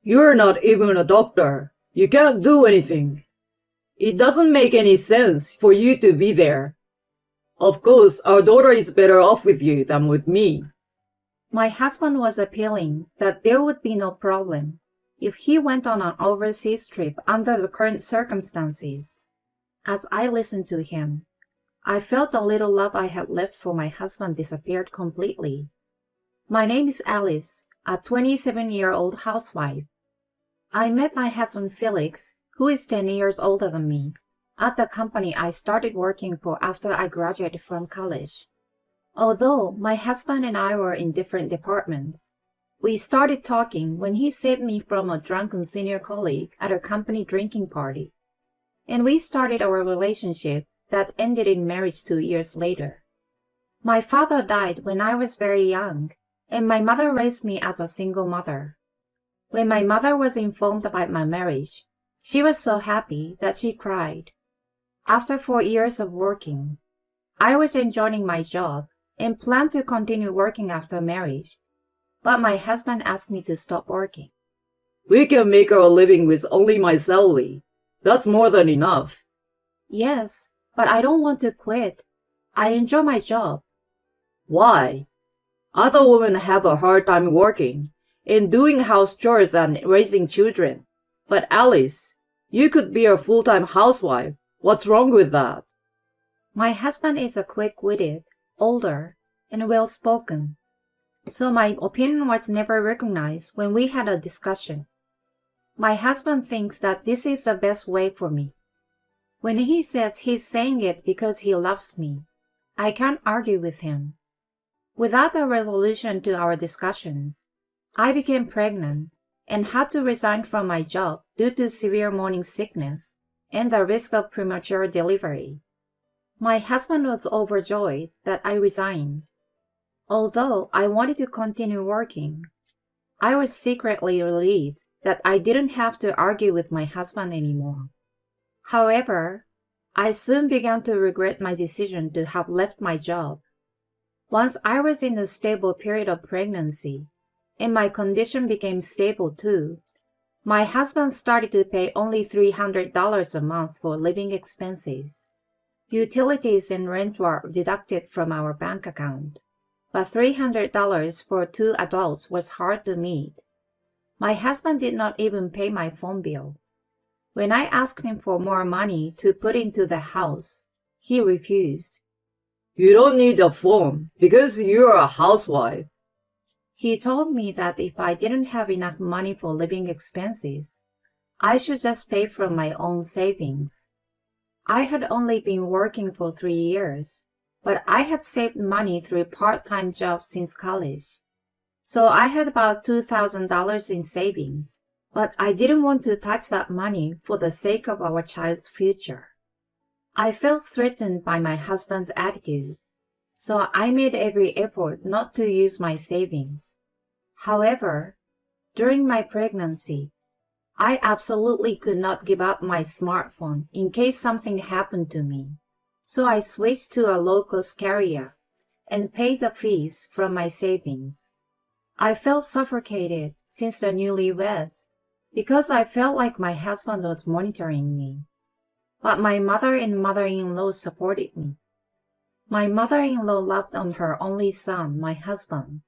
You're not even a doctor. You can't do anything. It doesn't make any sense for you to be there. Of course, our daughter is better off with you than with me. My husband was appealing that there would be no problem if he went on an overseas trip under the current circumstances. As I listened to him, I felt the little love I had left for my husband disappeared completely. My name is Alice, a 27-year-old housewife. I met my husband Felix, who is 10 years older than me, at the company I started working for after I graduated from college. Although my husband and I were in different departments, we started talking when he saved me from a drunken senior colleague at a company drinking party. And we started our relationship that ended in marriage 2 years later. My father died when I was very young, and my mother raised me as a single mother. When my mother was informed about my marriage, she was so happy that she cried. After 4 years of working, I was enjoying my job and planned to continue working after marriage, but my husband asked me to stop working. We can make our living with only my salary. That's more than enough. Yes, but I don't want to quit. I enjoy my job. Why? Other women have a hard time working and doing house chores and raising children. But Alice, you could be a full-time housewife. What's wrong with that? My husband is a quick-witted, older, and well-spoken, so my opinion was never recognized when we had a discussion. My husband thinks that this is the best way for me. When he says he's saying it because he loves me, I can't argue with him. Without a resolution to our discussions, I became pregnant and had to resign from my job due to severe morning sickness and the risk of premature delivery. My husband was overjoyed that I resigned. Although I wanted to continue working, I was secretly relieved that I didn't have to argue with my husband anymore. However, I soon began to regret my decision to have left my job. Once I was in a stable period of pregnancy, and my condition became stable too, my husband started to pay only $300 a month for living expenses. Utilities and rent were deducted from our bank account, but $300 for 2 adults was hard to meet. My husband did not even pay my phone bill. When I asked him for more money to put into the house, he refused. You don't need a phone because you're a housewife. He told me that if I didn't have enough money for living expenses, I should just pay from my own savings. I had only been working for 3 years, but I had saved money through part-time jobs since college. So I had about $2,000 in savings, but I didn't want to touch that money for the sake of our child's future. I felt threatened by my husband's attitude, so I made every effort not to use my savings. However, during my pregnancy, I absolutely could not give up my smartphone in case something happened to me. So I switched to a low-cost carrier and paid the fees from my savings. I felt suffocated since the newlyweds because I felt like my husband was monitoring me. But my mother and mother-in-law supported me. My mother-in-law loved on her only son, my husband,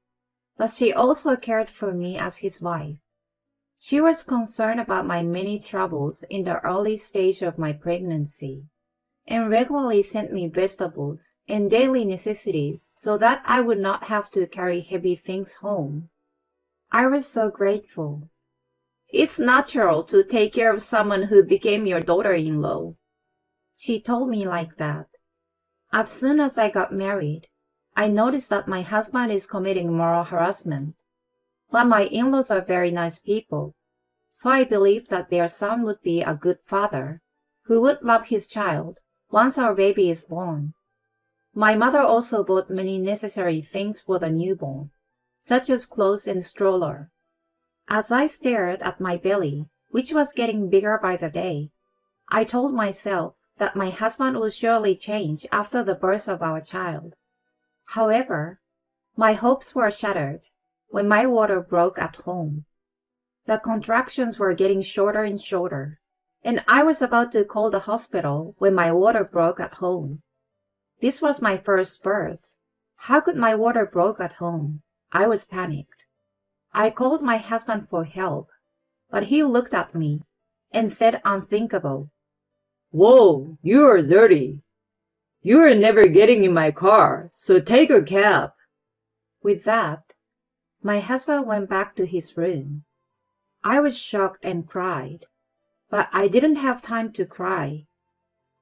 but she also cared for me as his wife. She was concerned about my many troubles in the early stage of my pregnancy and regularly sent me vegetables and daily necessities so that I would not have to carry heavy things home. I was so grateful. It's natural to take care of someone who became your daughter-in-law. She told me like that. As soon as I got married, I noticed that my husband is committing moral harassment. But my in-laws are very nice people, so I believe that their son would be a good father who would love his child once our baby is born. My mother also bought many necessary things for the newborn, such as clothes and stroller. As I stared at my belly, which was getting bigger by the day, I told myself that my husband would surely change after the birth of our child. However, my hopes were shattered when my water broke at home. The contractions were getting shorter and shorter, and I was about to call the hospital when my water broke at home. This was my first birth. How could my water broke at home? I was panicked. I called my husband for help, but he looked at me and said unthinkable. Whoa, you are dirty. You are never getting in my car, so take a cab. With that, my husband went back to his room. I was shocked and cried, but I didn't have time to cry.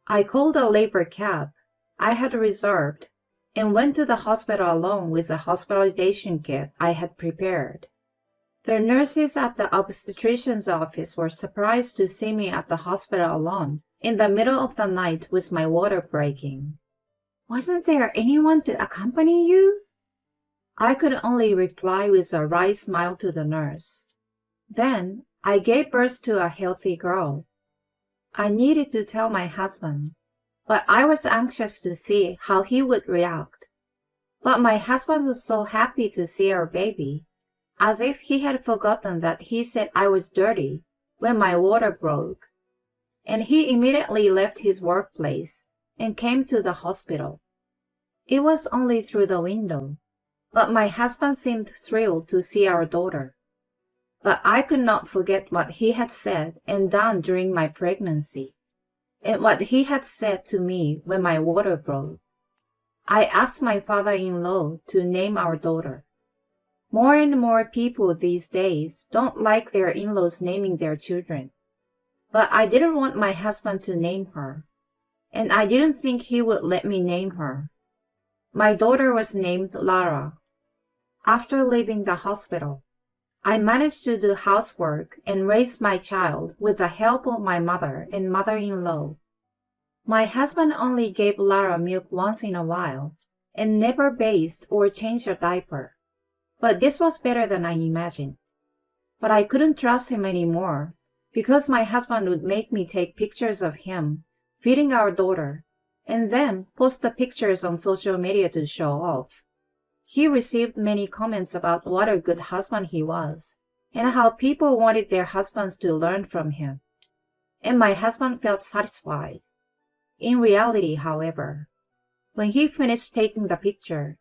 I called a labor cab I had reserved and went to the hospital alone with the hospitalization kit I had prepared. The nurses at the obstetrician's office were surprised to see me at the hospital alone in the middle of the night with my water breaking. "Wasn't there anyone to accompany you?" I could only reply with a wry smile to the nurse. Then I gave birth to a healthy girl. I needed to tell my husband, but I was anxious to see how he would react. But my husband was so happy to see our baby, as if he had forgotten that he said I was dirty when my water broke. And he immediately left his workplace and came to the hospital. It was only through the window, but my husband seemed thrilled to see our daughter. But I could not forget what he had said and done during my pregnancy, and what he had said to me when my water broke. I asked my father-in-law to name our daughter. More and more people these days don't like their in-laws naming their children. But I didn't want my husband to name her, and I didn't think he would let me name her. My daughter was named Lara. After leaving the hospital, I managed to do housework and raise my child with the help of my mother and mother-in-law. My husband only gave Lara milk once in a while and never bathed or changed her diaper. But this was better than I imagined. But I couldn't trust him anymore because my husband would make me take pictures of him feeding our daughter and then post the pictures on social media to show off. He received many comments about what a good husband he was and how people wanted their husbands to learn from him. And my husband felt satisfied. In reality, however, when he finished taking the picture,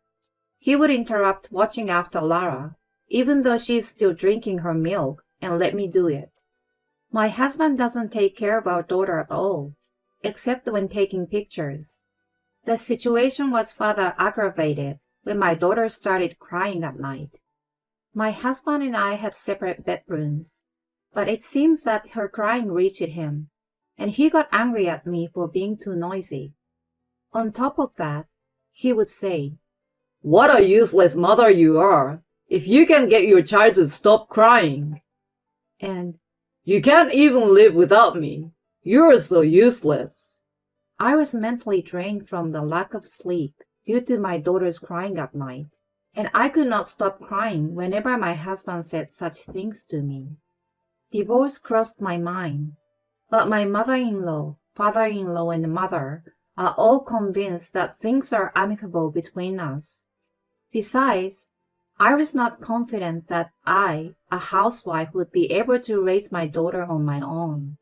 he would interrupt watching after Lara, even though she is still drinking her milk, and let me do it. My husband doesn't take care of our daughter at all, except when taking pictures. The situation was further aggravated when my daughter started crying at night. My husband and I had separate bedrooms, but it seems that her crying reached him, and he got angry at me for being too noisy. On top of that, he would say, "What a useless mother you are, if you can get your child to stop crying. And You can't even live without me. You're so useless." I was mentally drained from the lack of sleep due to my daughter's crying at night, and I could not stop crying whenever my husband said such things to me. Divorce crossed my mind, but my mother-in-law, father-in-law, and mother are all convinced that things are amicable between us. Besides, I was not confident that I, a housewife, would be able to raise my daughter on my own.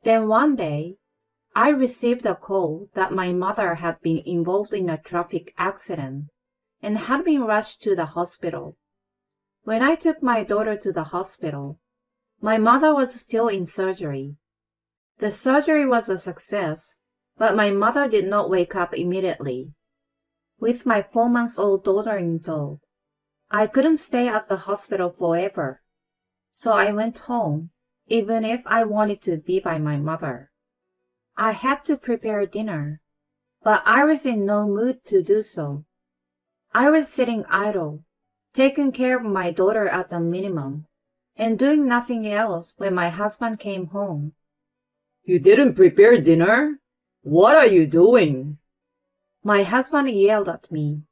Then one day, I received a call that my mother had been involved in a traffic accident and had been rushed to the hospital. When I took my daughter to the hospital, my mother was still in surgery. The surgery was a success, but my mother did not wake up immediately. With my 4-month-old daughter in tow, I couldn't stay at the hospital forever, so I went home, even if I wanted to be by my mother. I had to prepare dinner, but I was in no mood to do so. I was sitting idle, taking care of my daughter at the minimum, and doing nothing else when my husband came home. "You didn't prepare dinner? What are you doing?" My husband yelled at me,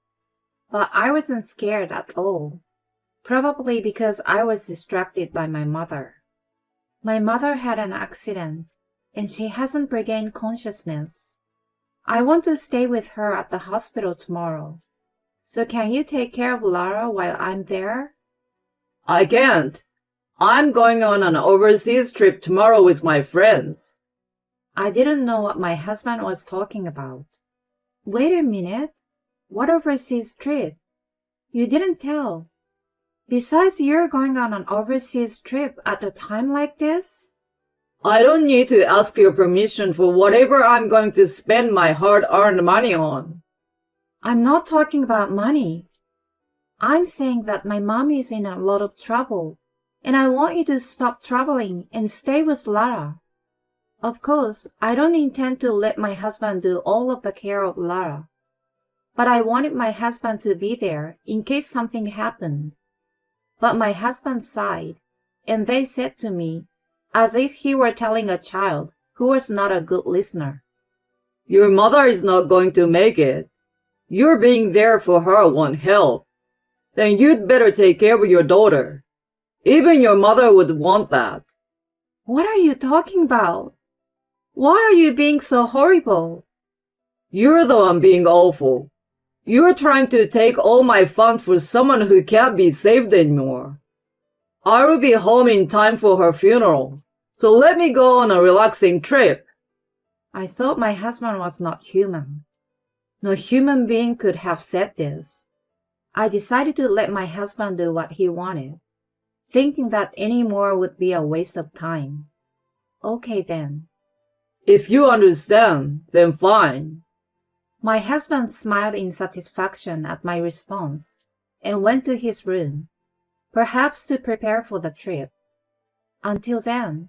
but I wasn't scared at all, probably because I was distracted by my mother. My mother had an accident, and she hasn't regained consciousness. I want to stay with her at the hospital tomorrow. So can you take care of Lara while I'm there? "I can't. I'm going on an overseas trip tomorrow with my friends. I didn't know what my husband was talking about. Wait a minute. What overseas trip? You didn't tell. Besides, you're going on an overseas trip at a time like this? I don't need to ask your permission for whatever I'm going to spend my hard-earned money on. I'm not talking about money. I'm saying that my mom is in a lot of trouble, and I want you to stop traveling and stay with Lara. Of course, I don't intend to let my husband do all of the care of Lara, but I wanted my husband to be there in case something happened. But my husband sighed, and they said to me, as if he were telling a child who was not a good listener, Your mother is not going to make it. Your being there for her won't help. Then you'd better take care of your daughter. Even your mother would want that. What are you talking about? Why are you being so horrible? You're the one being awful. You're trying to take all my fun for someone who can't be saved anymore. I will be home in time for her funeral, so let me go on a relaxing trip. I thought my husband was not human. No human being could have said this. I decided to let my husband do what he wanted, thinking that any more would be a waste of time. Okay then. If you understand, then fine. My husband smiled in satisfaction at my response and went to his room, perhaps to prepare for the trip. Until then,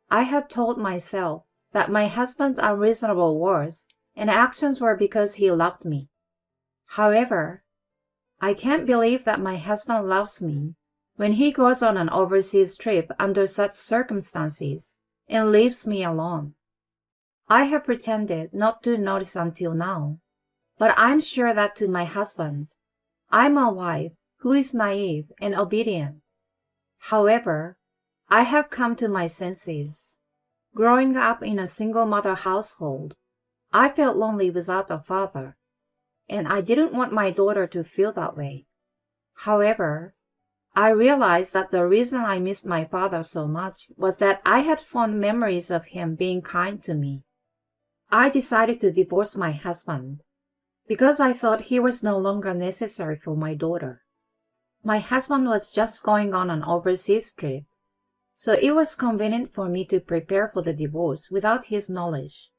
I had told myself that my husband's unreasonable words and actions were because he loved me. However, I can't believe that my husband loves me when he goes on an overseas trip under such circumstances and leaves me alone. I have pretended not to notice until now, but I'm sure that to my husband, I'm a wife who is naive and obedient. However, I have come to my senses. Growing up in a single mother household, I felt lonely without a father, and I didn't want my daughter to feel that way. However, I realized that the reason I missed my father so much was that I had fond memories of him being kind to me. I decided to divorce my husband because I thought he was no longer necessary for my daughter. My husband was just going on an overseas trip, so it was convenient for me to prepare for the divorce without his knowledge.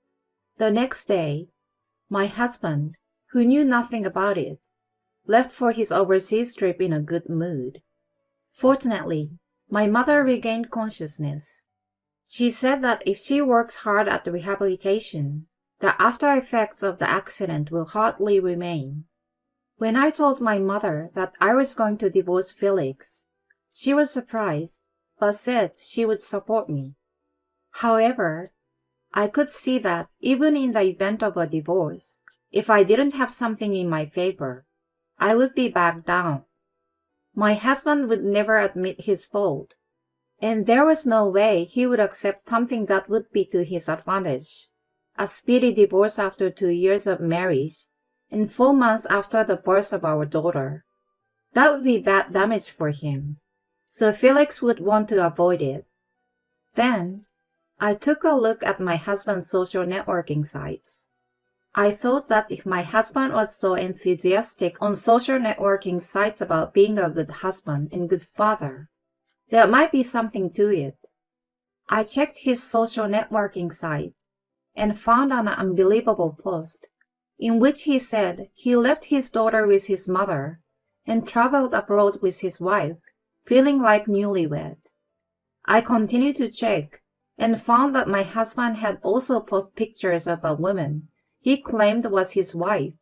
The next day, my husband, who knew nothing about it, left for his overseas trip in a good mood. Fortunately, my mother regained consciousness. She said that if she works hard at the rehabilitation, the after effects of the accident will hardly remain. When I told my mother that I was going to divorce Felix, she was surprised, but said she would support me. However, I could see that even in the event of a divorce, if I didn't have something in my favor, I would be backed down. My husband would never admit his fault, and there was no way he would accept something that would be to his advantage. A speedy divorce after 2 years of marriage, and 4 months after the birth of our daughter. That would be bad damage for him, so Felix would want to avoid it. Then, I took a look at my husband's social networking sites. I thought that if my husband was so enthusiastic on social networking sites about being a good husband and good father, there might be something to it. I checked his social networking site and found an unbelievable post in which he said he left his daughter with his mother and traveled abroad with his wife, feeling like newlywed. I continued to check and found that my husband had also posted pictures of a woman he claimed was his wife,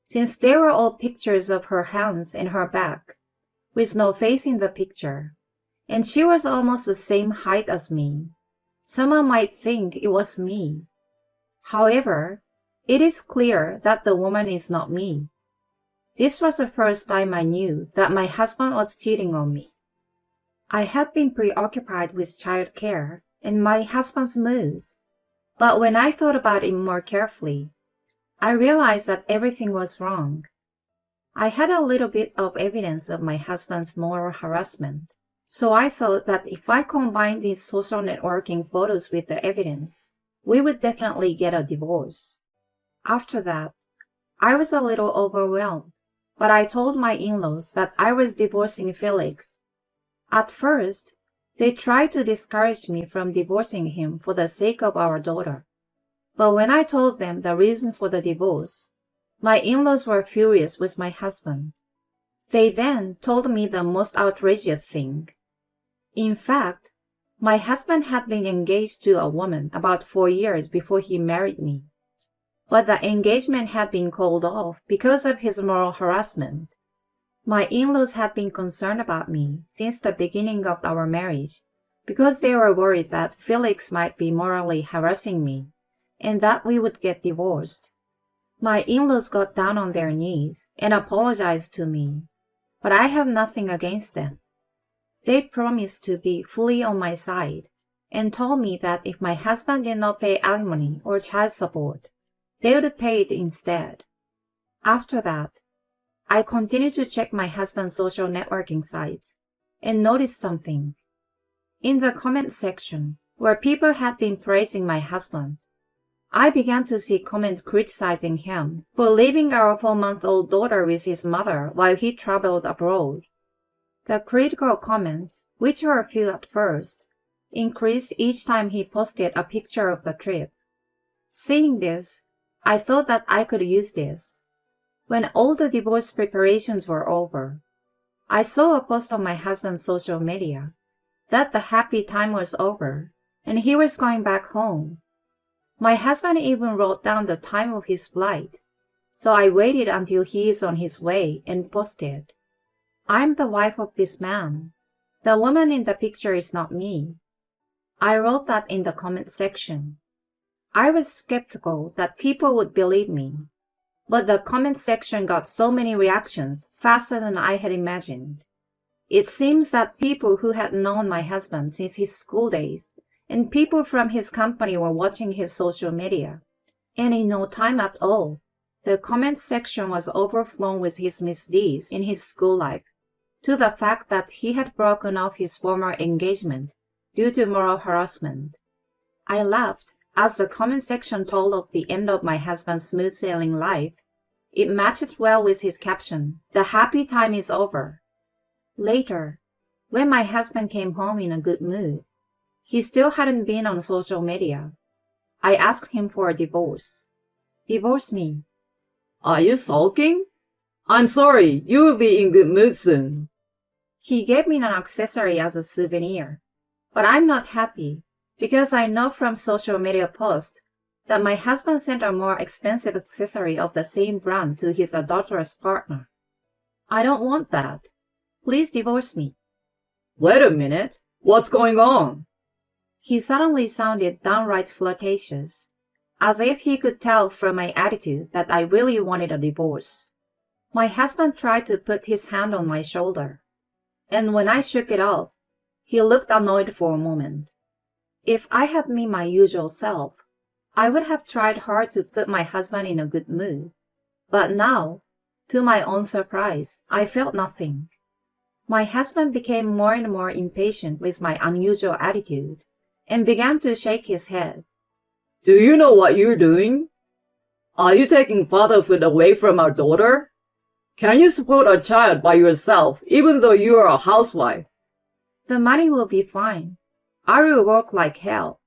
since they were all pictures of her hands and her back, with no face in the picture, and she was almost the same height as me. Someone might think it was me. However, it is clear that the woman is not me. This was the first time I knew that my husband was cheating on me. I had been preoccupied with child care and my husband's moods, but when I thought about it more carefully, I realized that everything was wrong. I had a little bit of evidence of my husband's moral harassment. So I thought that if I combined these social networking photos with the evidence, we would definitely get a divorce. After that, I was a little overwhelmed, but I told my in-laws that I was divorcing Felix. At first, they tried to discourage me from divorcing him for the sake of our daughter. But when I told them the reason for the divorce, my in-laws were furious with my husband. They then told me the most outrageous thing. In fact, my husband had been engaged to a woman about 4 years before he married me. But the engagement had been called off because of his moral harassment. My in-laws had been concerned about me since the beginning of our marriage because they were worried that Felix might be morally harassing me and that we would get divorced. My in-laws got down on their knees and apologized to me, but I have nothing against them. They promised to be fully on my side and told me that if my husband did not pay alimony or child support, they would pay it instead. After that, I continued to check my husband's social networking sites and noticed something. In the comment section, where people had been praising my husband, I began to see comments criticizing him for leaving our 4-month-old daughter with his mother while he traveled abroad. The critical comments, which were few at first, increased each time he posted a picture of the trip. Seeing this, I thought that I could use this. When all the divorce preparations were over, I saw a post on my husband's social media that the happy time was over and he was going back home. My husband even wrote down the time of his flight, so I waited until he is on his way and posted, "I'm the wife of this man. The woman in the picture is not me." I wrote that in the comment section. I was skeptical that people would believe me, but the comment section got so many reactions faster than I had imagined. It seems that people who had known my husband since his school days and people from his company were watching his social media, and in no time at all, the comment section was overflowing with his misdeeds in his school life, to the fact that he had broken off his former engagement due to moral harassment. I laughed as the comment section told of the end of my husband's smooth sailing life. It matched well with his caption, "The happy time is over." Later, when my husband came home in a good mood, he still hadn't been on social media. I asked him for a divorce. "Divorce me." Are you sulking? I'm sorry, you will be in good mood soon. He gave me an accessory as a souvenir, but I'm not happy because I know from social media posts that my husband sent a more expensive accessory of the same brand to his adulterous partner. I don't want that. Please divorce me. Wait a minute, what's going on? He suddenly sounded downright flirtatious, as if he could tell from my attitude that I really wanted a divorce. My husband tried to put his hand on my shoulder, and when I shook it off, he looked annoyed for a moment. If I had been my usual self, I would have tried hard to put my husband in a good mood. But now, to my own surprise, I felt nothing. My husband became more and more impatient with my unusual attitude and began to shake his head. Do you know what you're doing? Are you taking fatherhood away from our daughter? Can you support a child by yourself even though you are a housewife? The money will be fine. I will work like hell.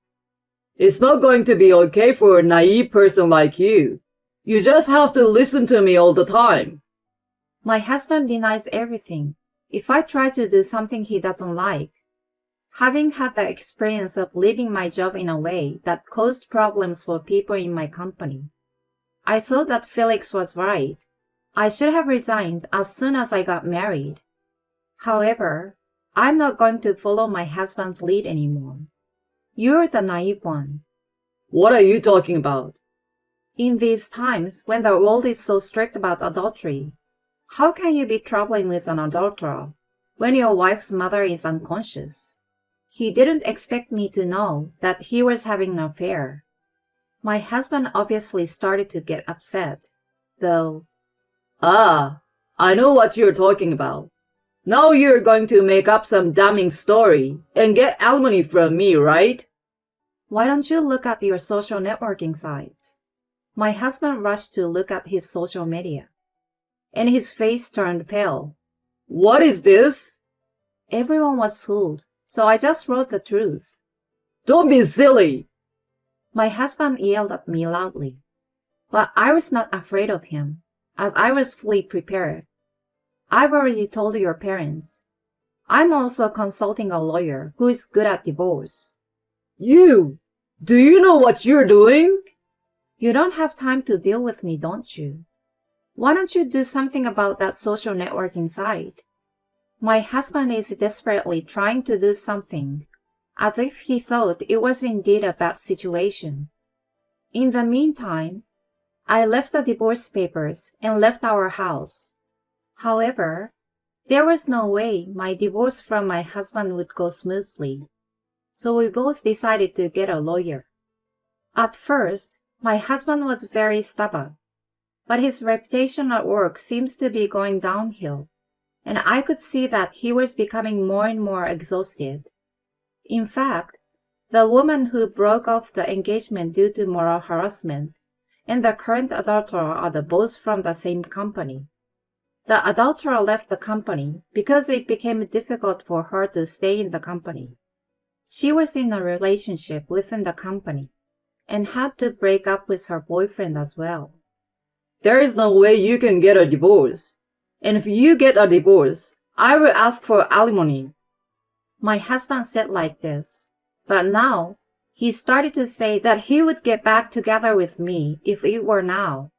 It's not going to be okay for a naive person like you. You just have to listen to me all the time. My husband denies everything if I try to do something he doesn't like. Having had the experience of leaving my job in a way that caused problems for people in my company, I thought that Felix was right. I should have resigned as soon as I got married. However, I'm not going to follow my husband's lead anymore. You're the naive one. What are you talking about? In these times when the world is so strict about adultery, how can you be traveling with an adulterer when your wife's mother is unconscious? He didn't expect me to know that he was having an affair. My husband obviously started to get upset, though. Ah, I know what you're talking about. Now you're going to make up some damning story and get alimony from me, right? Why don't you look at your social networking sites? My husband rushed to look at his social media, and his face turned pale. What is this? Everyone was fooled, so I just wrote the truth. Don't be silly. My husband yelled at me loudly, but I was not afraid of him, as I was fully prepared. I've already told your parents. I'm also consulting a lawyer who is good at divorce. Do you know what you're doing? You don't have time to deal with me, don't you? Why don't you do something about that social networking site? My husband is desperately trying to do something, as if he thought it was indeed a bad situation. In the meantime, I left the divorce papers and left our house. However, there was no way my divorce from my husband would go smoothly, so we both decided to get a lawyer. At first, my husband was very stubborn, but his reputation at work seems to be going downhill, and I could see that he was becoming more and more exhausted. In fact, the woman who broke off the engagement due to moral harassment and the current adulterer are both from the same company. The adulterer left the company because it became difficult for her to stay in the company. She was in a relationship within the company and had to break up with her boyfriend as well. There is no way you can get a divorce. And if you get a divorce, I will ask for alimony. My husband said like this, but now he started to say that he would get back together with me if it were now.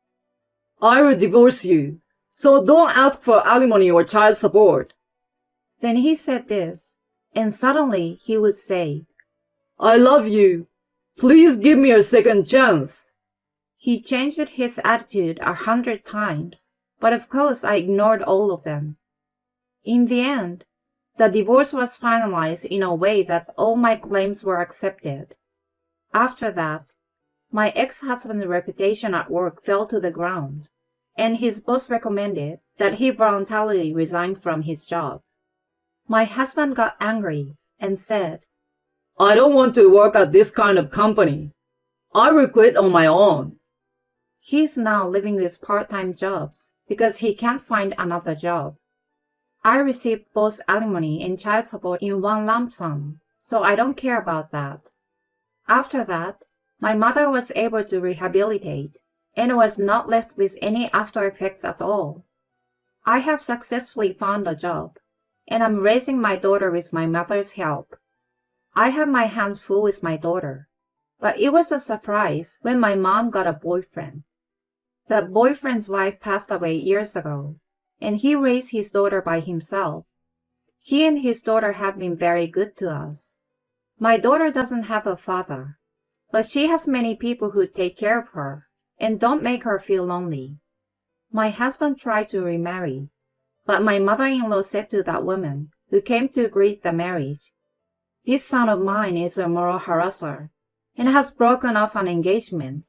I will divorce you, so don't ask for alimony or child support. Then he said this, and suddenly he would say, I love you. Please give me a second chance. He changed his attitude 100 times, but of course I ignored all of them. In the end, the divorce was finalized in a way that all my claims were accepted. After that, my ex-husband's reputation at work fell to the ground, and his boss recommended that he voluntarily resign from his job. My husband got angry and said, I don't want to work at this kind of company. I will quit on my own. He is now living with part-time jobs because he can't find another job. I received both alimony and child support in one lump sum, so I don't care about that. After that, my mother was able to rehabilitate and was not left with any after effects at all. I have successfully found a job, and I'm raising my daughter with my mother's help. I have my hands full with my daughter, but it was a surprise when my mom got a boyfriend. The boyfriend's wife passed away years ago, and he raised his daughter by himself. He and his daughter have been very good to us. My daughter doesn't have a father, but she has many people who take care of her and don't make her feel lonely. My husband tried to remarry, but my mother-in-law said to that woman who came to greet the marriage, This son of mine is a moral harasser and has broken off an engagement,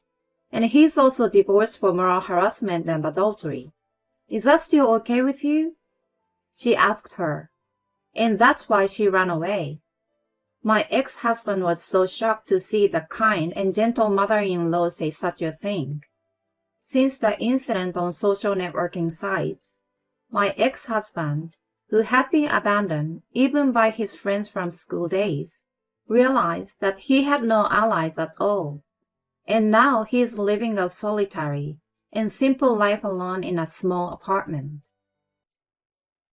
and he's also divorced for moral harassment and adultery. Is that still okay with you? She asked her, and that's why she ran away. My ex-husband was so shocked to see the kind and gentle mother-in-law say such a thing. Since the incident on social networking sites, my ex-husband, who had been abandoned even by his friends from school days, realized that he had no allies at all, and now he is living a solitary and simple life alone in a small apartment.